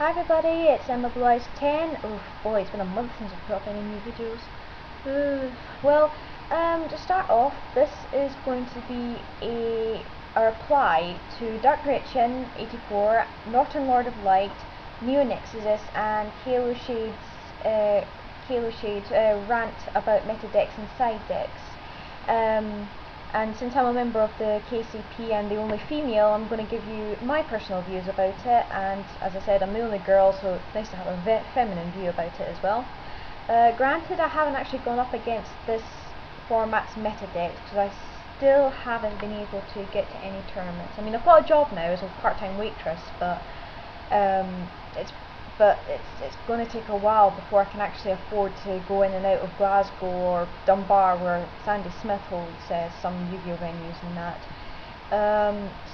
Hi everybody, it's EmmaBlueEyes10. Oh boy, it's been a month since I've put up any new videos. To start off, this is going to be a reply to Dark84, NottoLordofLight, NeoNexudus, and Kaloshade's rant about meta decks and side decks. And since I'm a member of the KCP and the only female, I'm going to give you my personal views about it, and as I said, I'm the only girl, so it's nice to have a feminine view about it as well. Granted, I haven't actually gone up against this format's meta decks, because I still haven't been able to get to any tournaments. I mean, I've got a job now as a part-time waitress, but it's going to take a while before I can actually afford to go in and out of Glasgow or Dunbar, where Sandy Smith holds some Yu-Gi-Oh venues and that.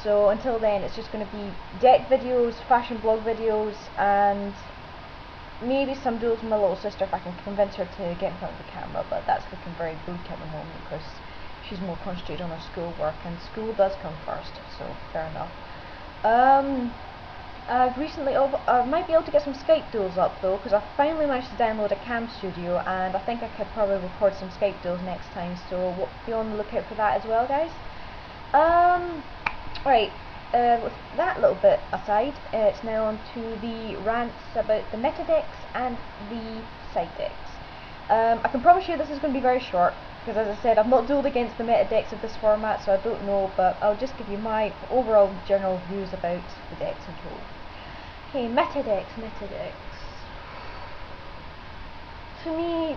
So until then, it's just going to be deck videos, fashion blog videos, and maybe some duels with my little sister if I can convince her to get in front of the camera, but that's looking very bleak at the moment because she's more concentrated on her schoolwork, and school does come first, so fair enough. I might be able to get some Skype duels up though, because I finally managed to download a cam studio, and I think I could probably record some Skype duels next time, so be on the lookout for that as well, guys. With that little bit aside, it's now on to the rants about the meta decks and the side decks. I can promise you this is going to be very short, because as I said, I've not dueled against the meta decks of this format, so I don't know, but I'll just give you my overall general views about the decks in total. Okay, meta decks. To me,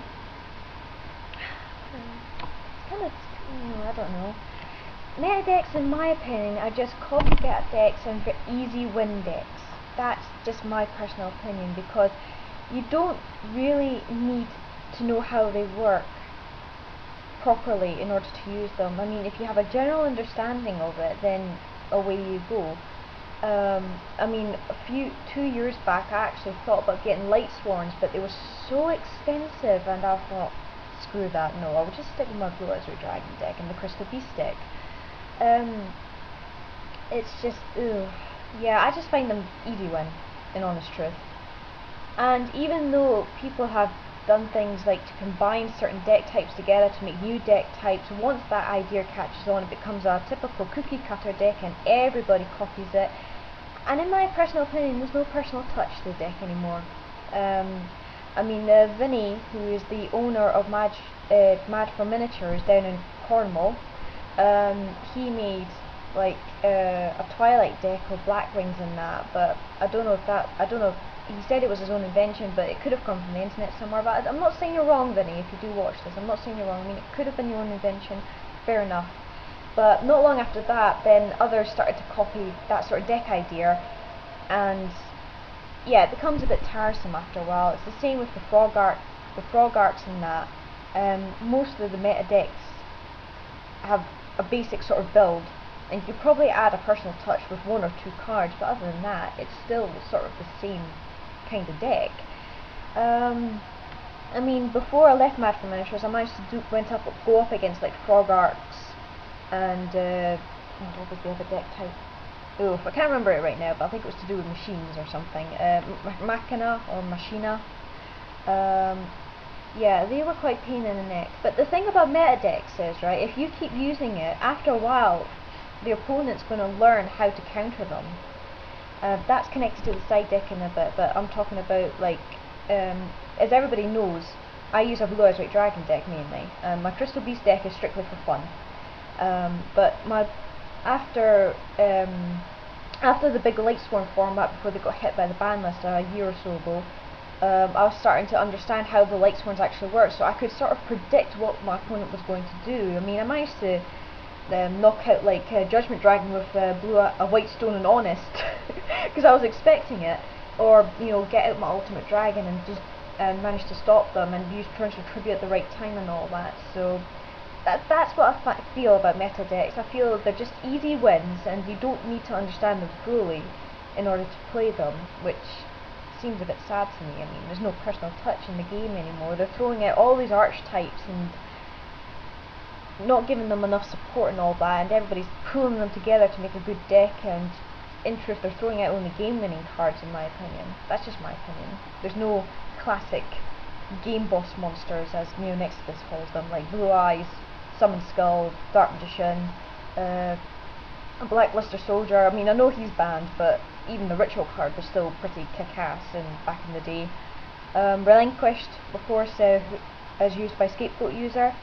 I don't know. Meta decks, in my opinion, are just copycat decks and easy win decks. That's just my personal opinion, because you don't really need to know how they work properly in order to use them. I mean, if you have a general understanding of it, then away you go. I mean, 2 years back I actually thought about getting light sworns, but they were so expensive, and I thought, screw that, no, I'll just stick with my Blue Eyes Dragon deck and the Crystal Beast deck. It's just, yeah, I just find them easy win, in honest truth. And even though people have done things like to combine certain deck types together to make new deck types, once that idea catches on, it becomes a typical cookie cutter deck and everybody copies it. And in my personal opinion, there's no personal touch to the deck anymore. I mean, Vinny, who is the owner of Mad for Miniatures down in Cornwall, he made like a Twilight deck with Black Wings and that, but I don't know, he said it was his own invention, but it could have come from the internet somewhere. But I'm not saying you're wrong, Vinny, if you do watch this. I'm not saying you're wrong. I mean, it could have been your own invention, fair enough. But not long after that, then others started to copy that sort of deck idea, and yeah, it becomes a bit tiresome after a while. It's the same with the Frog Arcs and that. Most of the meta decks have a basic sort of build, and you probably add a personal touch with 1 or 2 cards, but other than that, it's still sort of the same kind of deck. I mean, before I left Mad for Miniatures, I managed to go up against like Frog Arcs and what was the other deck type? Oh, I can't remember it right now, but I think it was to do with machines or something. Machina or Machina. Yeah, they were quite pain in the neck. But the thing about meta decks is, right, if you keep using it, after a while, the opponent's going to learn how to counter them. That's connected to the side deck in a bit, but I'm talking about, like, as everybody knows, I use a Blue Eyes White Dragon deck mainly. My Crystal Beast deck is strictly for fun. But after the big Lightsworn format, before they got hit by the ban list a year or so ago, I was starting to understand how the Lightsworns actually work, so I could sort of predict what my opponent was going to do. I mean, I managed to knock out like Judgment Dragon with a White Stone and Honest, because I was expecting it, or you know, get out my Ultimate Dragon and just manage to stop them and use Torrential Tribute at the right time and all that. So that's what I feel about meta decks. I feel they're just easy wins, and you don't need to understand them fully in order to play them, which seems a bit sad to me. I mean, there's no personal touch in the game anymore. They're throwing out all these archetypes and not giving them enough support and all that, and everybody's pulling them together to make a good deck, and in truth, they're throwing out only game-winning cards, in my opinion. That's just my opinion. There's no classic game boss monsters, as NeoNexudus calls them, like Blue Eyes, Summon Skull, Dark Magician, a Blackluster Soldier. I mean, I know he's banned, but even the ritual card was still pretty kick-ass back in the day. Relinquished, of course, as used by Scapegoat user.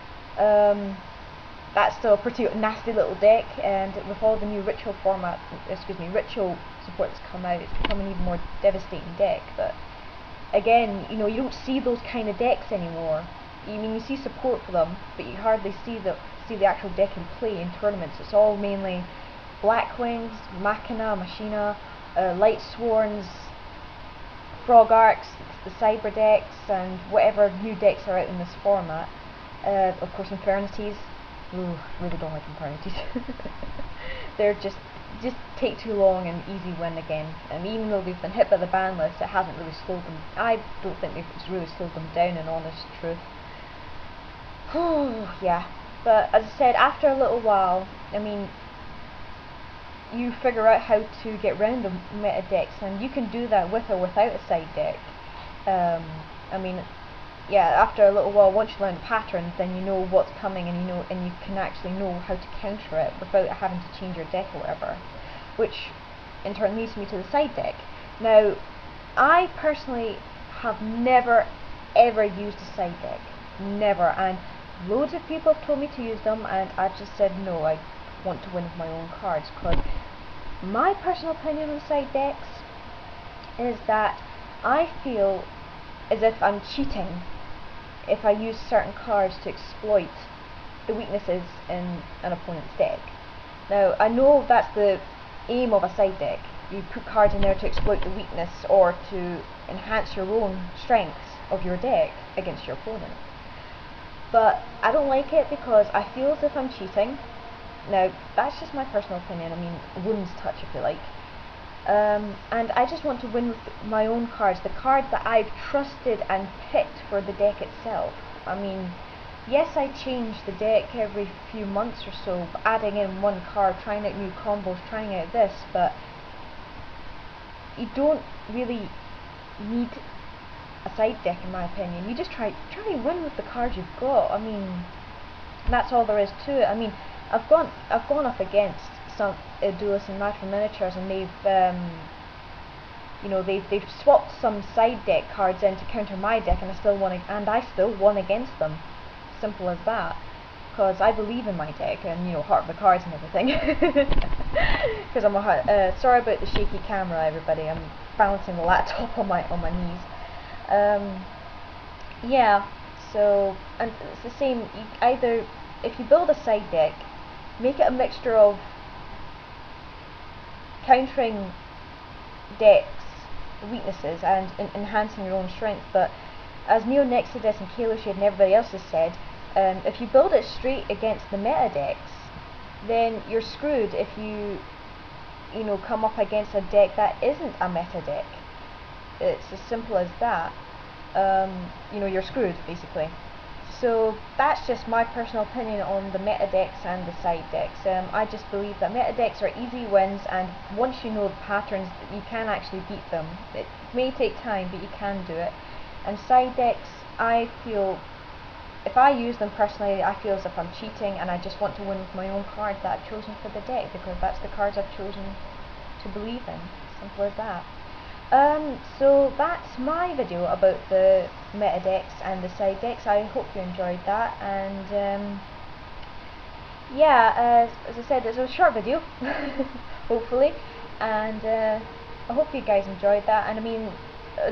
That's still a pretty nasty little deck, and with all the new ritual ritual support that's come out, it's become an even more devastating deck. But again, you know, you don't see those kind of decks anymore. I mean, you see support for them, but you hardly see the actual deck in play in tournaments. It's all mainly Blackwings, Machina, Light Sworns, Frog Arcs, the Cyber decks, and whatever new decks are out in this format. Of course, Infernities. Ooh, really don't like Infernities. They're just take too long and easy win again. And even though they've been hit by the ban list, it hasn't really slowed them. I don't think it's really slowed them down, in honest truth. Yeah, but as I said, after a little while, I mean, you figure out how to get around the meta decks, and you can do that with or without a side deck. I mean, yeah, after a little while, once you learn the patterns, then you know what's coming, and you can actually know how to counter it without having to change your deck or whatever. Which in turn leads me to the side deck. Now, I personally have never ever used a side deck. Never. And loads of people have told me to use them, and I've just said no, I want to win with my own cards, because my personal opinion on side decks is that I feel as if I'm cheating if I use certain cards to exploit the weaknesses in an opponent's deck. Now, I know that's the aim of a side deck. You put cards in there to exploit the weakness or to enhance your own strengths of your deck against your opponent. But I don't like it because I feel as if I'm cheating. Now, that's just my personal opinion. I mean, woman's touch, if you like. And I just want to win with my own cards, the cards that I've trusted and picked for the deck itself. I mean, yes, I change the deck every few months or so, adding in one card, trying out new combos, trying out this, but you don't really need a side deck, in my opinion. You just try to win with the cards you've got. I mean, that's all there is to it. I mean, I've gone up against some duelists and Match for Miniatures, and they've swapped some side deck cards in to counter my deck, and I still won against them. Simple as that. Because I believe in my deck, and heart of the cards and everything. Because I'm sorry about the shaky camera, everybody. I'm balancing the laptop on my knees. Yeah. So, and it's the same. Either if you build a side deck, make it a mixture of countering decks' weaknesses and enhancing your own strength. But as NeoNexudus and Kaloshade and everybody else has said, if you build it straight against the meta decks, then you're screwed if you come up against a deck that isn't a meta deck. It's as simple as that. You're screwed, basically. So that's just my personal opinion on the meta decks and the side decks. I just believe that meta decks are easy wins, and once you know the patterns, you can actually beat them. It may take time, but you can do it. And side decks, I feel, if I use them personally, I feel as if I'm cheating, and I just want to win with my own cards that I've chosen for the deck, because that's the cards I've chosen to believe in. Simple as that. So that's my video about the meta decks and the side decks. I hope you enjoyed that, and yeah, as I said, it's a short video, hopefully, and I hope you guys enjoyed that. And I mean,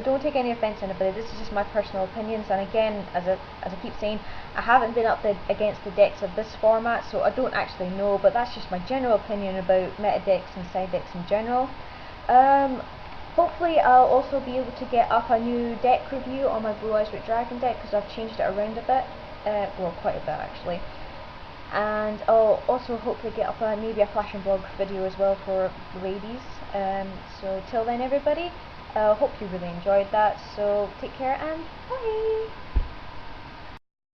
don't take any offence, anybody. This is just my personal opinions, and again, as I keep saying, I haven't been up against the decks of this format, so I don't actually know. But that's just my general opinion about meta decks and side decks in general. Hopefully I'll also be able to get up a new deck review on my Blue Eyes White Dragon deck, because I've changed it around a bit, well, quite a bit actually. And I'll also hopefully get up maybe a fashion blog video as well for the ladies. So till then, everybody, hope you really enjoyed that, so take care and bye!